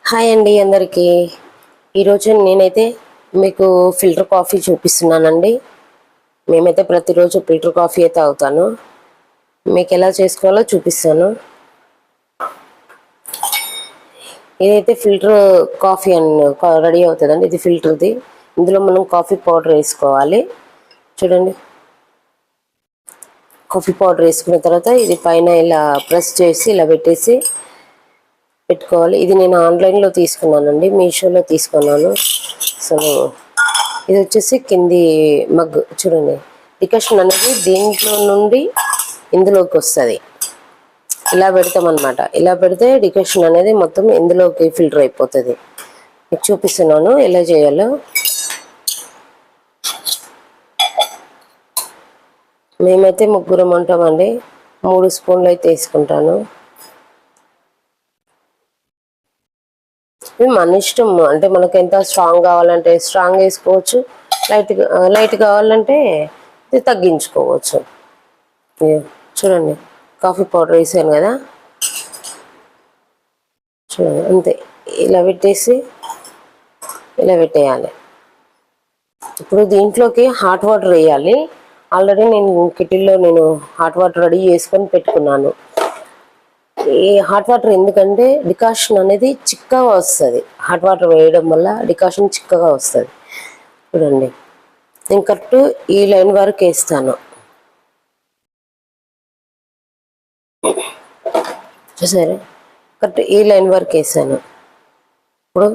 Hi అండి అందరికీ. ఈరోజు నేనైతే మీకు ఫిల్టర్ కాఫీ చూపిస్తున్నానండి. మేమైతే ప్రతిరోజు ఫిల్టర్ కాఫీ అయితే తాగుతాను. మీకు ఎలా చేసుకోవాలో చూపిస్తాను. ఇదైతే ఫిల్టర్ కాఫీ అని రెడీ అవుతుందండి. ఇది ఫిల్టర్ది. ఇందులో మనం కాఫీ పౌడర్ వేసుకోవాలి. చూడండి, కాఫీ పౌడర్ వేసుకున్న తర్వాత ఇది పైన ఇలా ప్రెస్ చేసి ఇలా పెట్టుకోవాలి. ఇది నేను ఆన్లైన్లో తీసుకున్నానండి, మీషోలో తీసుకున్నాను. అసలు ఇది వచ్చేసి కింది మగ్గు చూడండి, డికాషన్ అనేది దీంట్లో నుండి ఇందులోకి వస్తుంది. ఇలా పెడతామన్నమాట. ఇలా పెడితే డికాషన్ అనేది మొత్తం ఇందులోకి ఫిల్టర్ అయిపోతుంది. మీకు చూపిస్తున్నాను ఎలా చేయాలో. మేమైతే ముగ్గురం ఉంటామండి. 3 స్పూన్లు అయితే వేసుకుంటాను. ఇది మన ఇష్టం. అంటే మనకు ఎంత స్ట్రాంగ్ కావాలంటే స్ట్రాంగ్ వేసుకోవచ్చు, లైట్ కావాలంటే ఇది తగ్గించుకోవచ్చు. చూడండి, కాఫీ పౌడర్ వేసాను కదా, చూడండి అంతే. ఇలా పెట్టేయాలి. ఇప్పుడు దీంట్లోకి హాట్ వాటర్ వేయాలి. ఆల్రెడీ నేను కిటిల్లో హాట్ వాటర్ రెడీ చేసుకొని పెట్టుకున్నాను. ఈ హాట్ వాటర్ ఎందుకంటే డికాషన్ అనేది చిక్కగా వస్తుంది. హాట్ వాటర్ వేయడం వల్ల డికాషన్ చిక్కగా వస్తుంది. చూడండి, నేను కరెక్ట్ ఈ లైన్ వరకు వేస్తాను. చూసారా, కరెక్ట్ ఈ లైన్ వరకు వేసాను. ఇప్పుడు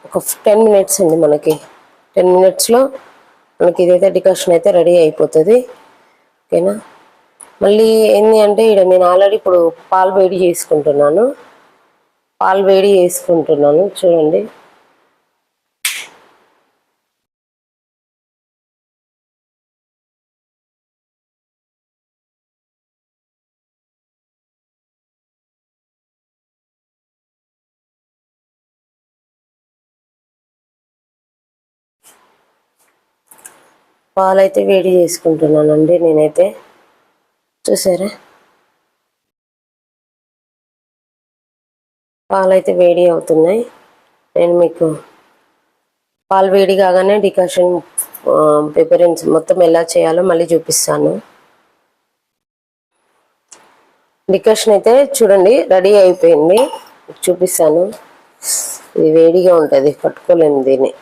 ఒక 10 మినిట్స్ అండి. మనకి 10 మినిట్స్లో మనకి ఇదైతే డికాషన్ అయితే రెడీ అయిపోతుంది. ఓకేనా. మళ్ళీ ఏంటి అంటే ఇక్కడ నేను ఆల్రెడీ ఇప్పుడు పాలు వేడి చేసుకుంటున్నాను. చూడండి, పాలైతే వేడి చేసుకుంటున్నానండి నేనైతే. చూసారా, పాలైతే వేడి అవుతున్నాయి. నేను మీకు పాలు వేడి కాగానే డికాషన్ ప్రిపరెన్స్ మొత్తం ఎలా చేయాలో మళ్ళీ చూపిస్తాను. డికాషన్ అయితే చూడండి రెడీ అయిపోయింది. చూపిస్తాను. ఇది వేడిగా ఉంటుంది, పట్టుకోలేము దీన్ని.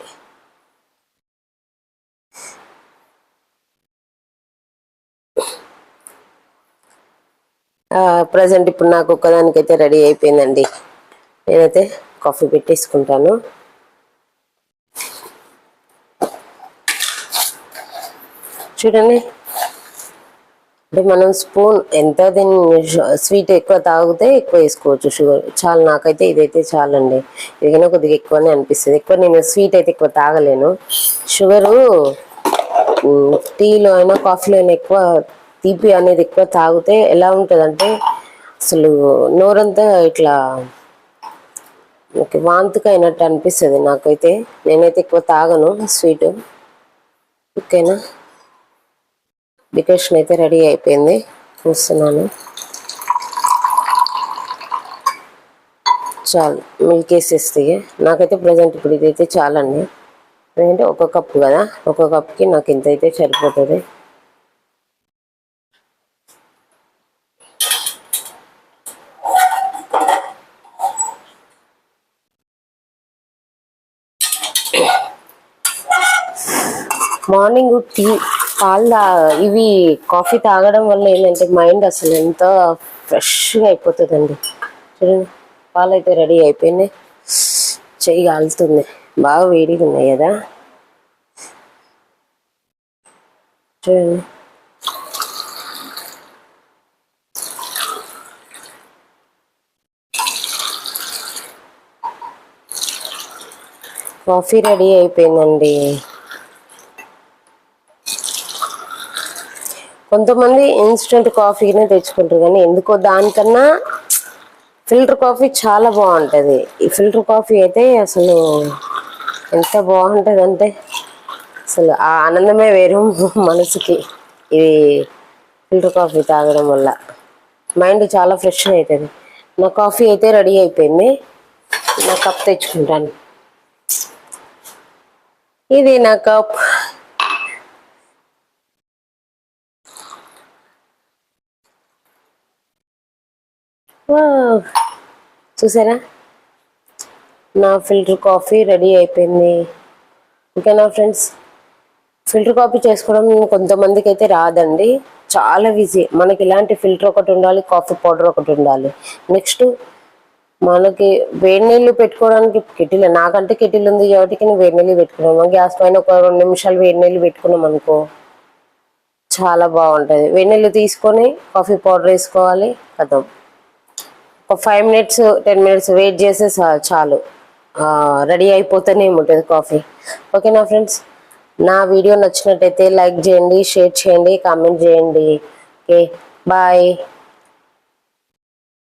ప్రజెంట్ ఇప్పుడు నాకు ఒక్కదానికైతే రెడీ అయిపోయిందండి. నేనైతే కాఫీ పెట్టేసుకుంటాను. చూడండి, అంటే మనం స్పూన్ ఎంత దీన్ని స్వీట్ ఎక్కువ తాగితే ఎక్కువ వేసుకోవచ్చు షుగర్. చాలా, నాకైతే ఇదైతే చాలండి. ఇదిగైనా కొద్దిగా ఎక్కువనే అనిపిస్తుంది. ఎక్కువ నేను స్వీట్ అయితే ఎక్కువ తాగలేను. షుగరు టీలో అయినా కాఫీలో అయినా ఎక్కువ తీపి అనేది ఎక్కువ తాగితే ఎలా ఉంటుందంటే అసలు నోరంతా ఇట్లా వాంతిగా అయినట్టు అనిపిస్తుంది నాకైతే. నేనైతే ఎక్కువ తాగను స్వీట్. ఓకేనా. డికాషన్ అయితే రెడీ అయిపోయింది, చూస్తున్నాను. చాలు, మిల్క్ వేసేస్తే నాకైతే ప్రజెంట్ ఇప్పుడు ఇదైతే చాలండి. ఎందుకంటే 1 కప్పు కదా, 1 కప్కి నాకు ఇంత అయితే సరిపోతుంది. మార్నింగ్ టీ ఇవి కాఫీ తాగడం వల్ల ఏంటంటే మైండ్ అసలు ఎంత ఫ్రెష్గా అయిపోతుందండి. చూడండి, పాలు అయితే రెడీ అయిపోయినాయి. చెయ్యి కాలుతుంది, బాగా వేడిగా ఉన్నాయి కదా. చూడండి, కాఫీ రెడీ అయిపోయిందండి. కొంతమంది ఇన్స్టెంట్ కాఫీనే తెచ్చుకుంటారు, కానీ ఎందుకో దానికన్నా ఫిల్టర్ కాఫీ చాలా బాగుంటుంది. ఈ ఫిల్టర్ కాఫీ అయితే అసలు ఎంత బాగుంటుంది అంటే అసలు ఆ ఆనందమే వేరు మనసుకి. ఇది ఫిల్టర్ కాఫీ తాగడం వల్ల మైండ్ చాలా ఫ్రెష్గా అవుతుంది. నా కాఫీ అయితే రెడీ అయిపోయింది. నా కప్ తెచ్చుకుంటాను. ఇది నా కప్. చూసారా, నా ఫిల్టర్ కాఫీ రెడీ అయిపోయింది. ఓకేనా ఫ్రెండ్స్, ఫిల్టర్ కాఫీ చేసుకోవడం కొంతమందికి అయితే రాదండి, చాలా ఈజీ. మనకి ఇలాంటి ఫిల్టర్ ఒకటి ఉండాలి, కాఫీ పౌడర్ ఒకటి ఉండాలి. నెక్స్ట్ మనకి వేడి నీళ్ళు పెట్టుకోవడానికి కెటిల్, నాకంటే కెటిల్ ఉంది కాబట్టి వేడి నీళ్ళు పెట్టుకున్నాము. గ్యాస్ పైన ఒక 2 నిమిషాలు వేడి నీళ్ళు పెట్టుకున్నాం అనుకో చాలా బాగుంటుంది. వేడి నీళ్ళు తీసుకొని కాఫీ పౌడర్ వేసుకోవాలి, కథం ఒక 5 మినిట్స్ 10 మినిట్స్ వెయిట్ చేస్తే చాలు, రెడీ అయిపోతూనే ఉంటుంది కాఫీ. ఓకేనా ఫ్రెండ్స్, నా వీడియో నచ్చినట్టయితే లైక్ చేయండి, షేర్ చేయండి, కామెంట్ చేయండి. Okay, bye.